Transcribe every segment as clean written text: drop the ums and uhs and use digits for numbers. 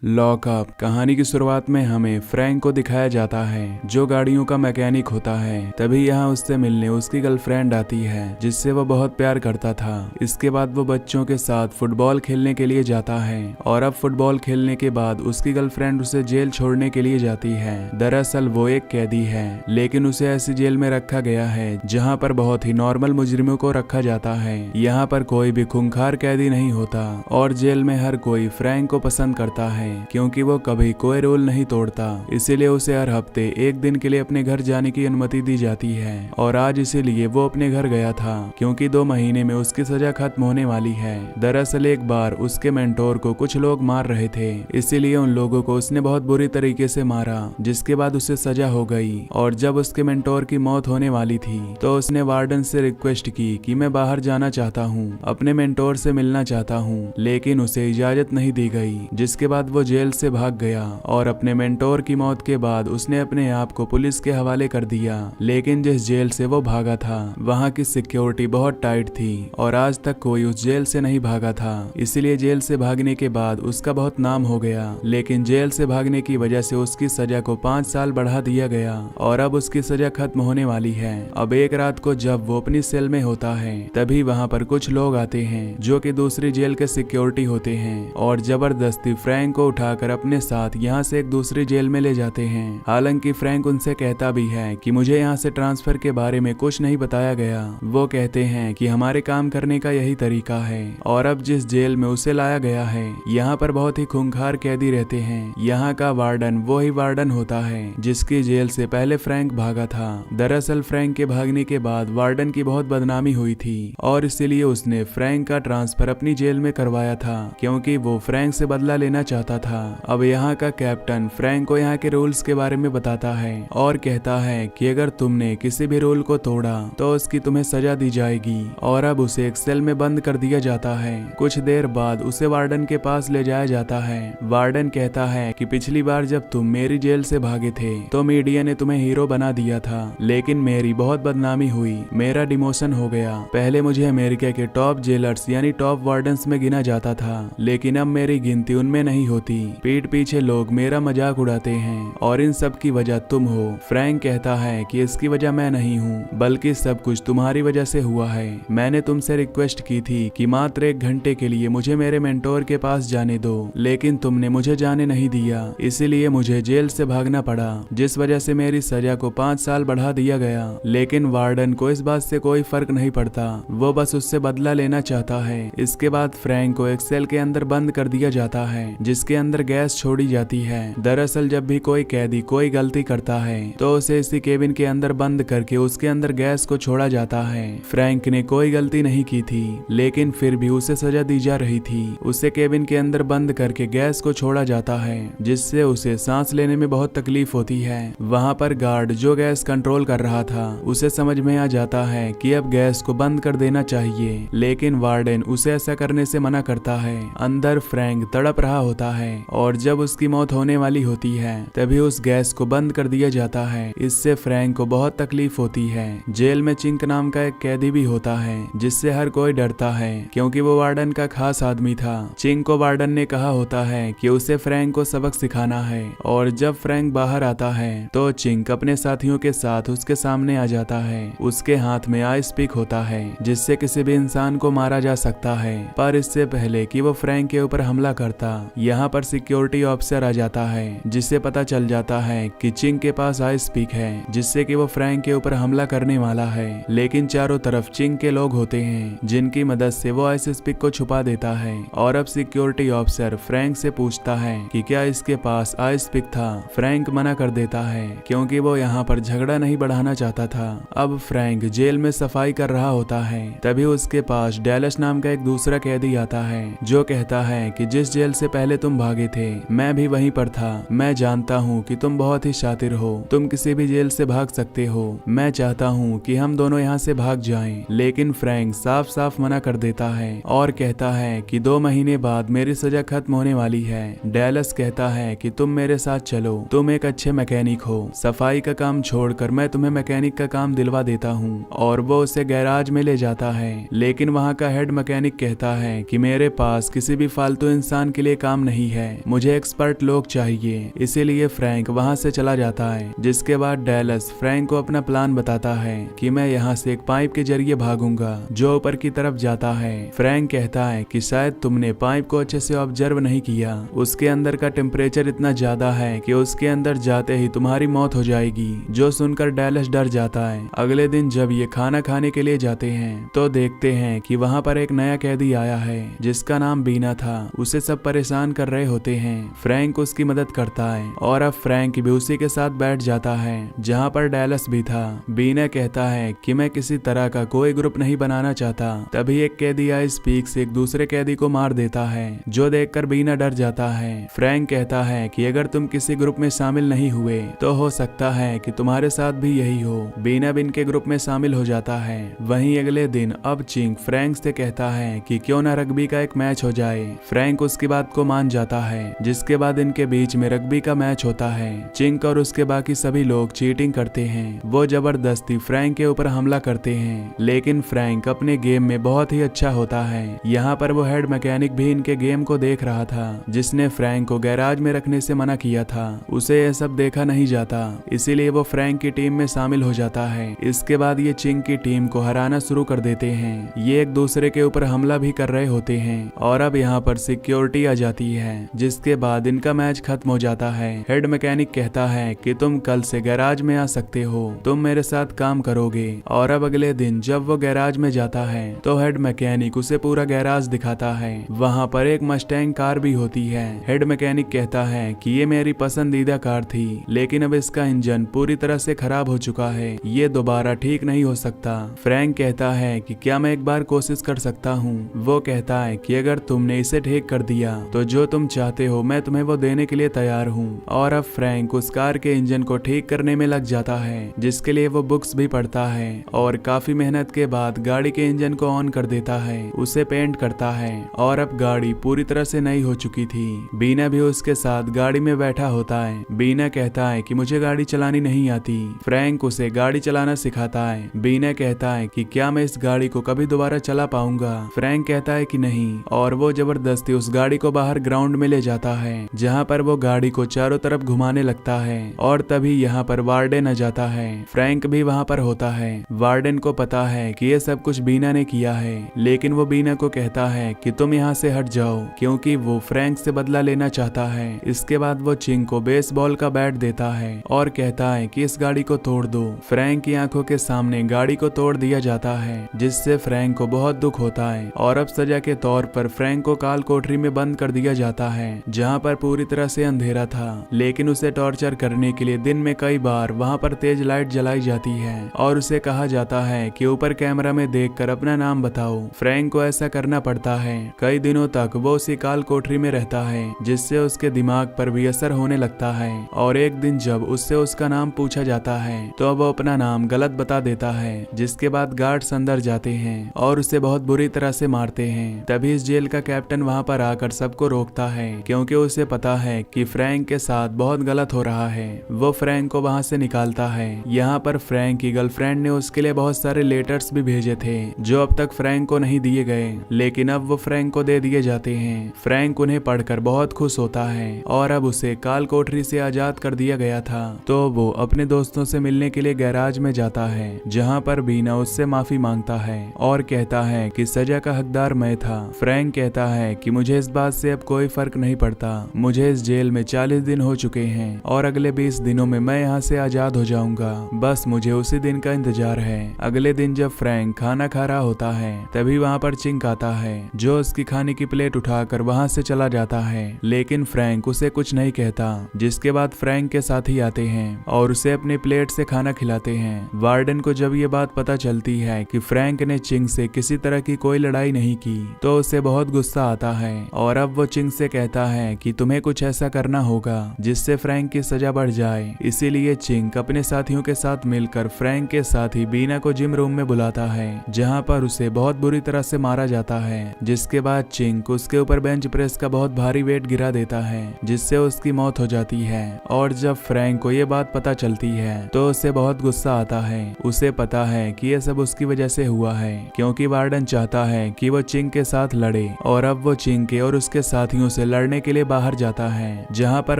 Lockup कहानी की शुरुआत में हमें फ्रैंक को दिखाया जाता है जो गाड़ियों का मैकेनिक होता है। तभी यहाँ उससे मिलने उसकी गर्लफ्रेंड आती है जिससे वो बहुत प्यार करता था। इसके बाद वो बच्चों के साथ फुटबॉल खेलने के लिए जाता है और अब फुटबॉल खेलने के बाद उसकी गर्लफ्रेंड उसे जेल छोड़ने के लिए जाती है। दरअसल वो एक कैदी है लेकिन उसे ऐसी जेल में रखा गया है जहाँ पर बहुत ही नॉर्मल मुजरिमों को रखा जाता है। यहाँ पर कोई भी खूंखार कैदी नहीं होता और जेल में हर कोई फ्रैंक को पसंद करता है क्योंकि वो कभी कोई रूल नहीं तोड़ता। इसीलिए उसे हर हफ्ते एक दिन के लिए अपने घर जाने की अनुमति दी जाती है और आज इसीलिए वो अपने घर गया था क्योंकि 2 महीने में उसकी सजा खत्म होने वाली है। दरअसल एक बार उसके मेंटोर को कुछ लोग मार रहे थे, इसीलिए उन लोगों को उसने बहुत बुरी तरीके से मारा जिसके बाद उसे सजा हो गई। और जब उसके मेंटोर की मौत होने वाली थी तो उसने वार्डन से रिक्वेस्ट की कि मैं बाहर जाना चाहता हूँ, अपने मेंटोर से मिलना चाहता हूँ, लेकिन उसे इजाजत नहीं दी गई। जिसके बाद वो जेल से भाग गया और अपने मेंटोर की मौत के बाद उसने अपने आप को पुलिस के हवाले कर दिया। लेकिन जिस जेल से वो भागा था वहाँ की सिक्योरिटी बहुत टाइट थी और आज तक कोई उस जेल से नहीं भागा था, इसलिए जेल से भागने के बाद उसका बहुत नाम हो गया। लेकिन जेल से भागने की वजह से उसकी सजा को 5 साल बढ़ा दिया गया और अब उसकी सजा खत्म होने वाली है। अब एक रात को जब वो अपनी सेल में होता है तभी वहाँ पर कुछ लोग आते हैं जो कि दूसरी जेल के सिक्योरिटी होते हैं और जबरदस्ती फ्रैंक को उठाकर अपने साथ यहाँ से एक दूसरी जेल में ले जाते हैं। हालांकि फ्रैंक उनसे कहता भी है कि मुझे यहाँ से ट्रांसफर के बारे में कुछ नहीं बताया गया। वो कहते हैं कि हमारे काम करने का यही तरीका है। और अब जिस जेल में उसे लाया गया है यहाँ पर बहुत ही खूंखार कैदी रहते हैं। यहाँ का वार्डन वो ही वार्डन होता है जिसकी जेल से पहले फ्रैंक भागा था। दरअसल फ्रैंक के भागने के बाद वार्डन की बहुत बदनामी हुई थी और इसीलिए उसने फ्रैंक का ट्रांसफर अपनी जेल में करवाया था क्योंकि वो फ्रैंक से बदला लेना चाहता था। अब यहाँ का कैप्टन फ्रैंक को यहाँ के रूल्स के बारे में बताता है और कहता है कि अगर तुमने किसी भी रूल को तोड़ा तो उसकी तुम्हें सजा दी जाएगी। और अब उसे एक सेल में बंद कर दिया जाता है। कुछ देर बाद उसे वार्डन के पास ले जाया जाता है। वार्डन कहता है कि पिछली बार जब तुम मेरी जेल से भागे थे तो मीडिया ने तुम्हें हीरो बना दिया था, लेकिन मेरी बहुत बदनामी हुई, मेरा डिमोशन हो गया। पहले मुझे अमेरिका के टॉप जेलर्स यानी टॉप वार्डन्स में गिना जाता था, लेकिन अब मेरी गिनती उनमें नहीं होती। पीठ पीछे लोग मेरा मजाक उड़ाते हैं और इन सब की वजह तुम हो। फ्रैंक कहता है कि इसकी वजह मैं नहीं हूँ बल्कि सब कुछ तुम्हारी वजह से हुआ है। मैंने तुमसे रिक्वेस्ट की थी कि मात्र 1 घंटे के लिए मुझे मेरे मेंटोर के पास जाने दो, लेकिन तुमने मुझे जाने नहीं दिया, इसीलिए मुझे जेल से भागना पड़ा जिस वजह से मेरी सजा को 5 साल बढ़ा दिया गया। लेकिन वार्डन को इस बात से कोई फर्क नहीं पड़ता, वो बस उससे बदला लेना चाहता है। इसके बाद फ्रैंक को एक सेल के अंदर बंद कर दिया जाता है जिसके अंदर गैस छोड़ी जाती है। दरअसल जब भी कोई कैदी कोई गलती करता है तो उसे इसी केबिन के अंदर बंद करके उसके अंदर गैस को छोड़ा जाता है। फ्रैंक ने कोई गलती नहीं की थी लेकिन फिर भी उसे सजा दी जा रही थी। उसे केबिन के अंदर बंद करके गैस को छोड़ा जाता है जिससे उसे सांस लेने में बहुत तकलीफ होती है। वहाँ पर गार्ड जो गैस कंट्रोल कर रहा था उसे समझ में आ जाता है कि अब गैस को बंद कर देना चाहिए, लेकिन वार्डन उसे ऐसा करने से मना करता है। अंदर फ्रैंक तड़प रहा होता है और जब उसकी मौत होने वाली होती है तभी उस गैस को बंद कर दिया जाता है। इससे फ्रैंक को बहुत तकलीफ होती है। जेल में चिंक नाम का एक कैदी भी होता है जिससे हर कोई डरता है क्योंकि वो वार्डन का खास आदमी था। चिंक को वार्डन ने कहा होता है कि उसे फ्रैंक को सबक सिखाना है और जब फ्रैंक बाहर आता है तो चिंक अपने साथियों के साथ उसके सामने आ जाता है। उसके हाथ में आइस पिक होता है जिससे किसी भी इंसान को मारा जा सकता है। पर इससे पहले कि वो फ्रैंक के ऊपर हमला करता यहाँ पर सिक्योरिटी ऑफिसर आ जाता है जिससे पता चल जाता है कि चिंक के पास आइस पिक है जिससे कि वो फ्रैंक के ऊपर हमला करने वाला है। लेकिन चारों तरफ चिंक के लोग होते हैं जिनकी मदद से वो आइस पिक को छुपा देता है। और अब सिक्योरिटी ऑफिसर फ्रैंक से पूछता है कि क्या इसके पास आइस पिक था। फ्रैंक मना कर देता है क्योंकि वो यहाँ पर झगड़ा नहीं बढ़ाना चाहता था। अब फ्रैंक जेल में सफाई कर रहा होता है तभी उसके पास डैलस नाम का एक दूसरा कैदी आता है जो कहता है कि जिस जेल से पहले तुम भागे थे मैं भी वहीं पर था। मैं जानता हूँ कि तुम बहुत ही शातिर हो, तुम किसी भी जेल से भाग सकते हो। मैं चाहता हूँ कि हम दोनों यहाँ से भाग जाएं। लेकिन फ्रैंक साफ साफ मना कर देता है और कहता है कि 2 महीने बाद मेरी सजा खत्म होने वाली है। डैलस कहता है कि तुम मेरे साथ चलो, तुम एक अच्छे मैकेनिक हो, सफाई का काम छोड़कर मैं तुम्हें मैकेनिक का काम दिलवा देता हूँ। और वो उसे गैराज में ले जाता है। लेकिन वहाँ का हेड मैकेनिक कहता है कि मेरे पास किसी भी फालतू इंसान के लिए काम नहीं है, मुझे एक्सपर्ट लोग चाहिए। इसीलिए फ्रैंक वहाँ से चला जाता है। जिसके बाद डेलस फ्रैंक को अपना प्लान बताता है कि मैं यहाँ से एक पाइप के जरिए भागूंगा जो ऊपर की तरफ जाता है। फ्रैंक कहता है कि शायद तुमने पाइप को अच्छे से ऑब्जर्व नहीं किया, उसके अंदर का टेम्परेचर इतना ज्यादा है कि उसके अंदर जाते ही तुम्हारी मौत हो जाएगी। जो सुनकर डेलस डर जाता है। अगले दिन जब ये खाना खाने के लिए जाते हैं तो देखते हैं कि वहाँ पर एक नया कैदी आया है जिसका नाम बीना था। उसे सब परेशान कर रहे होते हैं। फ्रैंक उसकी मदद करता है और अब फ्रैंक भी उसी के साथ बैठ जाता है जहाँ पर डेलस भी था। बीना कहता है कि मैं किसी तरह का कोई ग्रुप नहीं बनाना चाहता। तभी एक कैदी आइस पीक से एक दूसरे कैदी को मार देता है जो देखकर बीना डर जाता है। फ्रैंक कहता है कि अगर तुम किसी ग्रुप में शामिल नहीं हुए तो हो सकता है कि तुम्हारे साथ भी यही हो। बीना बिन के ग्रुप में शामिल हो जाता है। वहीं अगले दिन अब चिंग फ्रैंक से कहता है कि क्यों ना रग्बी का एक मैच हो जाए। फ्रैंक उसकी बात को मान जाता है। जिसके बाद इनके बीच में रग्बी का मैच होता है। चिंग और उसके बाकी सभी लोग चीटिंग करते हैं। वो जबरदस्ती फ्रैंक के ऊपर हमला करते हैं, लेकिन फ्रैंक अपने गेम में बहुत ही अच्छा होता है। यहाँ पर वो हेड मैकेनिक भी इनके गेम को देख रहा था जिसने फ्रैंक को गैराज में रखने से मना किया था। उसे यह सब देखा नहीं जाता, इसीलिए वो फ्रैंक की टीम में शामिल हो जाता है। इसके बाद ये चिंग की टीम को हराना शुरू कर देते हैं। ये एक दूसरे के ऊपर हमला भी कर रहे होते हैं और अब यहाँ पर सिक्योरिटी आ जाती है। जिसके बाद इनका मैच खत्म हो जाता है। हेड मैकेनिक कहता है कि तुम कल से गैराज में आ सकते हो, तुम मेरे साथ काम करोगे। और अब अगले दिन जब वो गैराज में जाता है तो हेड मैकेनिक उसे पूरा गैराज दिखाता है। वहाँ पर एक मस्टैंग कार भी होती है। हेड मैकेनिक कहता है कि ये मेरी पसंदीदा कार थी, लेकिन अब इसका इंजन पूरी तरह से खराब हो चुका है, ये दोबारा ठीक नहीं हो सकता। फ्रैंक कहता है कि क्या मैं एक बार कोशिश कर सकता हूँ। वो कहता है कि अगर तुमने इसे ठीक कर दिया तो जो तुम चाहते हो मैं तुम्हें वो देने के लिए तैयार हूँ। और अब फ्रैंक उस कार के इंजन को ठीक करने में लग जाता है, जिसके लिए वो बुक्स भी पढ़ता है और काफी मेहनत के बाद गाड़ी के इंजन को ऑन कर देता है, उसे पेंट करता है और अब गाड़ी पूरी तरह से नई हो चुकी थी। बीना भी उसके साथ गाड़ी में बैठा होता है। बीना कहता है कि मुझे गाड़ी चलानी नहीं आती। फ्रैंक उसे गाड़ी चलाना सिखाता है। बीना कहता है कि क्या मैं इस गाड़ी को कभी दोबारा चला पाऊंगा। फ्रैंक कहता है कि नहीं और वो जबरदस्ती उस गाड़ी को बाहर ग्राउंड में ले जाता है, जहाँ पर वो गाड़ी को चारों तरफ घुमाने लगता है। और तभी यहाँ पर वार्डन आ जाता है। फ्रैंक भी वहाँ पर होता है। वार्डन को पता है कि ये सब कुछ बीना ने किया है, लेकिन वो बीना को कहता है कि तुम यहाँ से हट जाओ, क्योंकि वो फ्रैंक से बदला लेना चाहता है। इसके बाद वो चिंग को बेसबॉल का बैट देता है और कहता है कि इस गाड़ी को तोड़ दो। फ्रैंक की आंखों के सामने गाड़ी को तोड़ दिया जाता है, जिससे फ्रैंक को बहुत दुख होता है। और अब सजा के तौर पर फ्रैंक को काल कोठरी में बंद कर दिया जाता है, जहाँ पर पूरी तरह से अंधेरा था, लेकिन उसे टॉर्चर करने के लिए दिन में कई बार वहाँ पर तेज लाइट जलाई जाती है और उसे कहा जाता है कि ऊपर कैमरा में देखकर अपना नाम बताओ। फ्रैंक को ऐसा करना पड़ता है। कई दिनों तक वो उसी काल कोठरी में रहता है, जिससे उसके दिमाग पर भी असर होने लगता है। और एक दिन जब उससे उसका नाम पूछा जाता है तो वो अपना नाम गलत बता देता है, जिसके बाद गार्ड्स अंदर जाते हैं और उसे बहुत बुरी तरह से मारते हैं। तभी इस जेल का कैप्टन वहाँ पर आकर सबको रोकता है, क्योंकि उसे पता है कि फ्रैंक के साथ बहुत गलत हो रहा है। वो फ्रैंक को वहाँ से निकालता है। यहाँ पर फ्रैंक की गर्लफ्रेंड ने उसके लिए बहुत सारे लेटर्स भी भेजे थे जो अब तक फ्रैंक को नहीं दिए गए, लेकिन अब वो फ्रैंक को दे दिए जाते हैं। फ्रैंक उन्हें पढ़कर बहुत खुश होता है और अब उसे काल कोठरी से आजाद कर दिया गया था। तो वो अपने दोस्तों से मिलने के लिए गैराज में जाता है, जहाँ पर बीना उससे माफी मांगता है और कहता है कि सजा का हकदार मैं था। फ्रैंक कहता है कि मुझे इस बात से अब कोई फर्क नहीं पड़ता, मुझे इस जेल में 40 दिन हो चुके हैं और अगले 20 दिनों में मैं यहाँ से आजाद हो जाऊंगा, बस मुझे उसी दिन का इंतजार है। अगले दिन जब फ्रैंक खाना खा रहा होता है तभी वहाँ पर चिंग आता है, जो उसकी खाने की प्लेट उठाकर वहाँ से चला जाता है, लेकिन फ्रैंक उसे कुछ नहीं कहता। जिसके बाद फ्रैंक के साथी आते हैं और उसे अपनी प्लेट से खाना खिलाते हैं। वार्डन को जब ये बात पता चलती है कि फ्रैंक ने चिंग से किसी तरह की कोई लड़ाई नहीं की तो उसे बहुत गुस्सा आता है और अब वो चिंग से कहता है कि तुम्हें कुछ ऐसा करना होगा जिससे फ्रैंक की सजा बढ़ जाए। इसीलिए चिंग अपने साथियों के साथ मिलकर फ्रैंक के साथी बीना को जिम रूम में बुलाता है, जहाँ पर उसे बहुत बुरी तरह से मारा जाता है। जिसके बाद चिंग उसके ऊपर बेंच प्रेस का बहुत भारी वेट गिरा देता है, जिससे उसकी मौत हो जाती है। और जब फ्रैंक को ये बात पता चलती है तो उसे बहुत गुस्सा आता है। उसे पता है कि ये सब उसकी वजह से हुआ है, क्योंकि वार्डन चाहता है कि वो चिंग के साथ लड़े और अब वो चिंग के और उसके साथियों से से लड़ने के लिए बाहर जाता है, जहाँ पर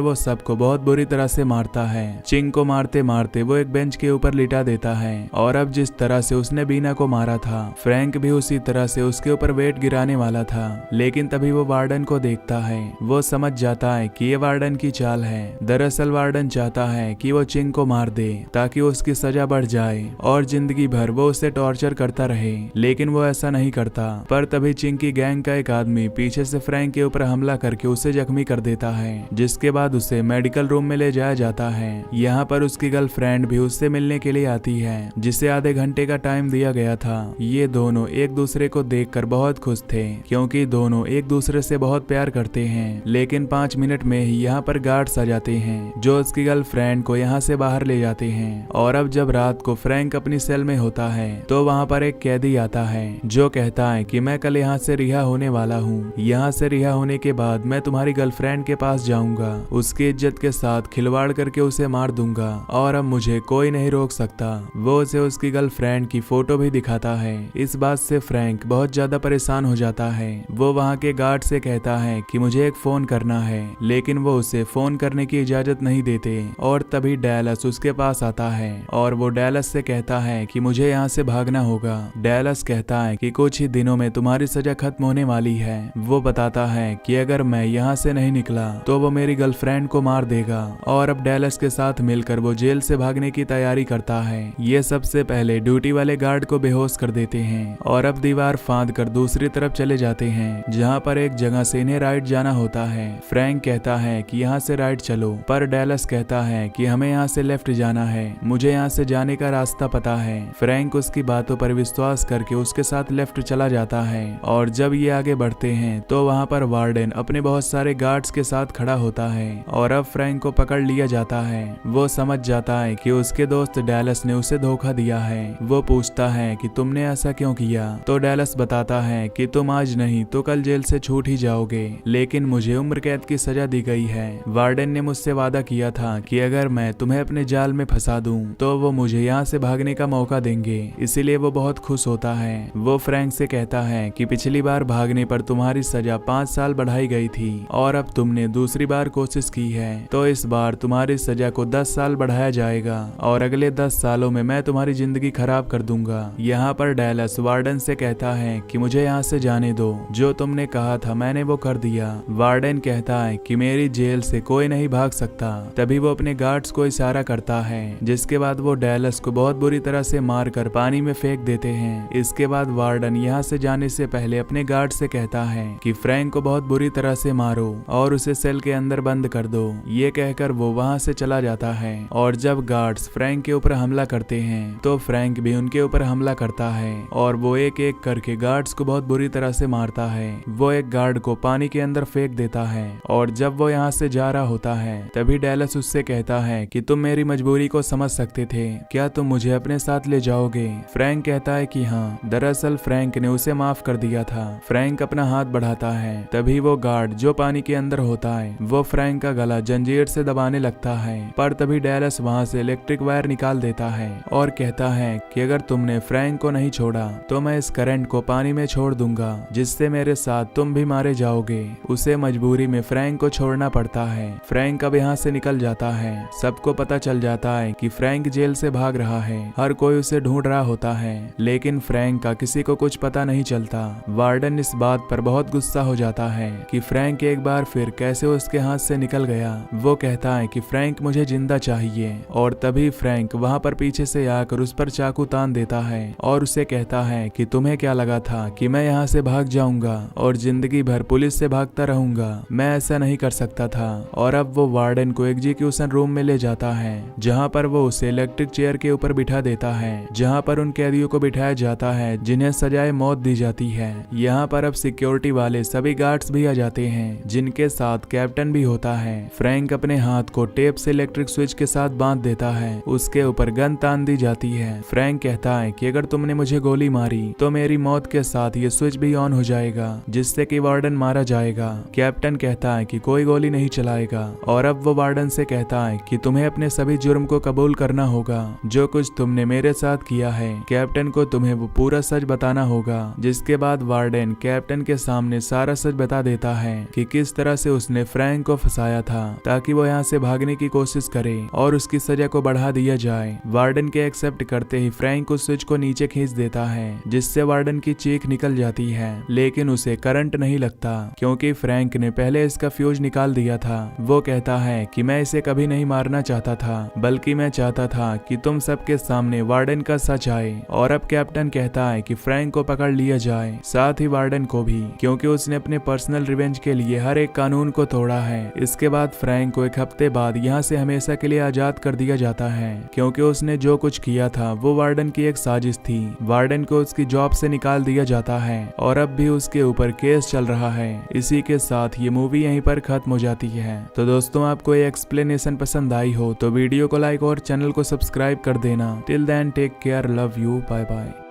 वो सबको बहुत बुरी तरह से मारता है। चिंग को मारते मारते वो एक बेंच के ऊपर लिटा देता है और अब जिस तरह से उसने बीना को मारा था, फ्रैंक भी उसी तरह से उसके ऊपर वेट गिराने वाला था। लेकिन तभी वो वार्डन को देखता है। वो समझ जाता है कि ये वार्डन की चाल है। दरअसल वार्डन चाहता है कि वो चिंग को मार दे ताकि उसकी सजा बढ़ जाए और जिंदगी भर वो उसे टॉर्चर करता रहे, लेकिन वो ऐसा नहीं करता। पर तभी चिंग की गैंग का एक आदमी पीछे से फ्रैंक के ऊपर हमला करके उसे जख्मी कर देता है, जिसके बाद उसे मेडिकल रूम में ले जाया जाता है। यहाँ पर उसकी गर्लफ्रेंड भी उससे मिलने के लिए आती है, जिसे आधे घंटे का टाइम दिया गया था। ये दोनों एक दूसरे को देखकर बहुत खुश थे, क्योंकि दोनों एक दूसरे से बहुत प्यार करते हैं। लेकिन 5 मिनट में ही यहाँ पर गार्ड्स आ जाते हैं, जो उसकी गर्लफ्रेंड को यहाँ से बाहर ले जाते हैं। और अब जब रात को फ्रैंक अपनी सेल में होता है तो वहाँ पर एक कैदी आता है, जो कहता है कि मैं कल यहाँ से रिहा होने वाला हूँ। यहाँ से रिहा होने के बाद मैं तुम्हारी गर्लफ्रेंड के पास जाऊंगा, उसकी इज्जत के साथ खिलवाड़ करके उसे मार दूंगा और अब मुझे कोई नहीं रोक सकता। वो उसे उसकी गर्लफ्रेंड की फोटो भी दिखाता है। इस बात से फ्रैंक बहुत ज्यादा परेशान हो जाता है। वो वहाँ के गार्ड से कहता है कि मुझे एक फोन करना है, लेकिन वो उसे फोन करने की इजाजत नहीं देते। और तभी डैलस उसके पास आता है और वो डैलस से कहता है कि मुझे यहाँ से भागना होगा। डैलस कहता है कि कुछ ही दिनों में तुम्हारी सजा खत्म होने वाली है। वो बताता है कि अगर मैं यहाँ से नहीं निकला तो वो मेरी गर्लफ्रेंड को मार देगा। और अब डैलस के साथ मिलकर वो जेल से भागने की तैयारी करता है। ये सबसे पहले ड्यूटी वाले गार्ड को बेहोश कर देते हैं और अब दीवार फांद कर दूसरी तरफ चले जाते हैं, जहाँ पर एक जगह से इन्हें राइट जाना होता है। फ्रैंक कहता है कि यहाँ से राइट चलो, पर डैलस कहता है कि हमें यहाँ से लेफ्ट जाना है, मुझे यहाँ से जाने का रास्ता पता है। फ्रैंक उसकी बातों पर विश्वास करके उसके साथ लेफ्ट चला जाता है। और जब ये आगे बढ़ते हैं तो वहाँ पर वार्डन अपने बहुत सारे गार्ड्स के साथ खड़ा होता है और अब फ्रैंक को पकड़ लिया जाता है। वो समझ जाता है कि उसके दोस्त डैलस ने उसे धोखा दिया है। वो पूछता है कि तुमने ऐसा क्यों किया, तो डैलस बताता है कि तुम आज नहीं तो कल जेल से छूट ही जाओगे, लेकिन मुझे उम्र कैद की सजा दी गई है। वार्डन ने मुझसे वादा किया था कि अगर मैं तुम्हें अपने जाल में फंसा दूं तो वो मुझे यहाँ से भागने का मौका देंगे, इसीलिए वो बहुत खुश होता है। वो फ्रैंक से कहता है कि पिछली बार भागने पर तुम्हारी सजा 5 साल बढ़ाई गई थी और अब तुमने दूसरी बार कोशिश की है, तो इस बार तुम्हारी सजा को 10 साल बढ़ाया जाएगा और अगले 10 सालों में मैं तुम्हारी जिंदगी खराब कर दूंगा। यहाँ पर डैलस वार्डन से कहता है कि मुझे यहाँ से जाने दो, जो तुमने कहा था मैंने वो कर दिया। वार्डन कहता है कि मेरी जेल से कोई नहीं भाग सकता। तभी वो अपने गार्ड्स को इशारा करता है, जिसके बाद वो डैलस को बहुत बुरी तरह से मारकर पानी में फेंक देते हैं। इसके बाद वार्डन यहाँ से जाने से पहले अपने गार्ड से कहता है कि फ्रैंक को बहुत बुरी तरह से मारो और उसे सेल के अंदर बंद कर दो। ये कहकर वो वहाँ से चला जाता है और जब गार्ड्स फ्रैंक के ऊपर हमला करते हैं तो फ्रैंक भी उनके ऊपर हमला करता है और वो एक एक करके गार्ड्स को बहुत बुरी तरह से मारता है। वो एक गार्ड को पानी के अंदर फेंक देता है और जब वो यहाँ से जा रहा होता है तभी डैलस उससे कहता है कि तुम मेरी मजबूरी को समझ सकते थे, क्या तुम मुझे अपने साथ ले जाओगे। फ्रैंक कहता है कि हाँ, दरअसल फ्रैंक ने उसे माफ कर दिया था। फ्रैंक अपना हाथ बढ़ाता है, तभी वो गार्ड जो पानी के अंदर होता है वो फ्रैंक का गला जंजीर से दबाने लगता है, पर तभी डैलस वहाँ से इलेक्ट्रिक वायर निकाल देता है और कहता है कि अगर तुमने फ्रैंक को नहीं छोड़ा तो मैं इस करंट को पानी में छोड़ दूंगा, जिससे मेरे साथ तुम भी मारे जाओगे। उसे मजबूरी में फ्रैंक को छोड़ना पड़ता है। फ्रैंक अब यहाँ से निकल जाता है। सबको पता चल जाता है कि फ्रैंक जेल से भाग रहा है। हर कोई उसे ढूंढ रहा होता है, लेकिन फ्रैंक का किसी को कुछ पता नहीं चलता। वार्डन इस बात पर बहुत गुस्सा हो जाता है कि फ्रैंक एक बार फिर कैसे उसके हाथ से निकल गया। वो कहता है कि फ्रैंक मुझे जिंदा चाहिए और तभी फ्रैंक वहाँ पर पीछे से आकर उस पर चाकू तान देता है और उसे कहता है कि तुम्हें क्या लगा था कि मैं यहाँ से भाग जाऊंगा और जिंदगी भर पुलिस से भागता रहूंगा। मैं ऐसा नहीं कर सकता था। और अब वो वार्डन को एग्जीक्यूशन रूम में ले जाता है, जहाँ पर वो उसे इलेक्ट्रिक चेयर के ऊपर बिठा देता है, जहाँ पर उन कैदियों को बिठाया जाता है जिन्हें सजाए मौत दी जाती है। यहाँ पर अब सिक्योरिटी वाले सभी गार्ड्स भी आ जाते हैं, जिनके साथ कैप्टन भी होता है। फ्रैंक अपने हाथ को टेप से इलेक्ट्रिक स्विच के साथ बांध देता है, उसके ऊपर गन तान दी जाती है। फ्रैंक कहता है कि अगर तुमने मुझे गोली मारी तो मेरी मौत के साथ ये स्विच भी ऑन हो जाएगा, जिससे कि वार्डन मारा जाएगा। कैप्टन कहता है कि कोई गोली नहीं चलाएगा और अब वो वार्डन से कहता है कि तुम्हें अपने सभी जुर्म को कबूल करना होगा, जो कुछ तुमने मेरे साथ किया है। कैप्टन को तुम्हें वो पूरा सच बताना होगा। जिसके बाद वार्डन कैप्टन के सामने सारा सच बता देता है कि किस तरह से उसने फ्रैंक को फंसाया था ताकि वो यहाँ से भागने की कोशिश करे और उसकी सजा को बढ़ा दिया जाए। वार्डन के एक्सेप्ट करते ही फ्रैंक उस स्विच को नीचे खींच देता है जिससे वार्डन की चीख निकल जाती है, लेकिन उसे करंट नहीं लगता क्योंकि फ्रैंक ने पहले इसका फ्यूज निकाल दिया था। वो कहता है कि मैं इसे कभी नहीं मारना चाहता था, बल्कि मैं चाहता था कि तुम सबके सामने वार्डन का सच आए। और अब कैप्टन कहता है कि फ्रैंक को पकड़ लिया जाए, साथ ही वार्डन को भी, क्योंकि उसने अपने पर्सनल रिवेंज के लिए हर एक कानून को तोड़ा है। इसके बाद फ्रैंक को एक हफ्ते बाद यहाँ से हमेशा के लिए आजाद कर दिया जाता है क्योंकि उसने जो कुछ किया था वो वार्डन की एक साजिश थी। वार्डन को उसकी जॉब से निकाल दिया जाता है और अब भी उसके ऊपर केस चल रहा है। इसी के साथ ये मूवी यहीं पर खत्म हो जाती है। तो दोस्तों, आपको ये एक्सप्लेनेशन पसंद आई हो तो वीडियो को लाइक और चैनल को सब्सक्राइब कर देना। Till then take care, love you, bye bye.